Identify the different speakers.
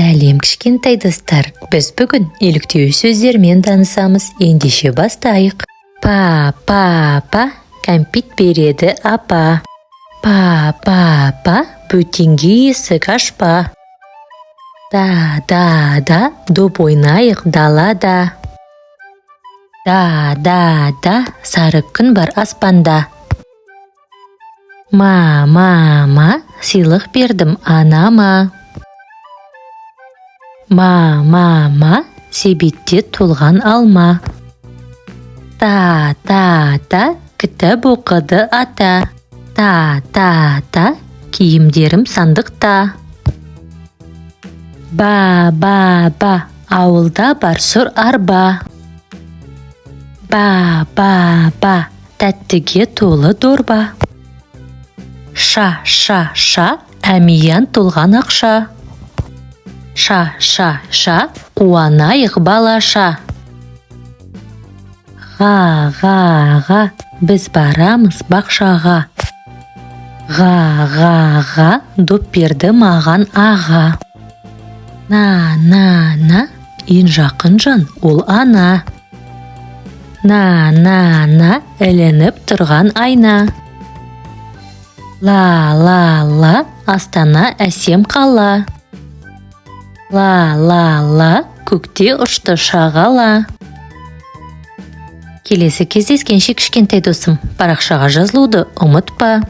Speaker 1: Сәлем кішкентай достар, біз бүгін еліктеу сөздермен танысамыз. Ендеше бастайық. Па, кәмпит береді апа. Па, бөтенге есік ашпа. Да, доп ойнайық далада. Да, сары күн бар аспанда. Ма, сыйлық бердім анама. Ма, себетте толған алма. Та, кітап оқыды ата. Та, киімдерім сандықта. Ба, ауылда бар сұр арба. Ба, тәттіге толы дорба. Ша, әмиян толған ақша. Ша, қуанайық балаша. Ға, біз барамыз бақшаға. Ға, доп берді маған аға. На, ең жақын жан ол ана. На, ілініп тұрған айна. Ла, Астана әсем қала. Ла, көкте ұшты шағала. Келесі кездескенше кішкентай досым, парақшаға жазылуды ұмытпа.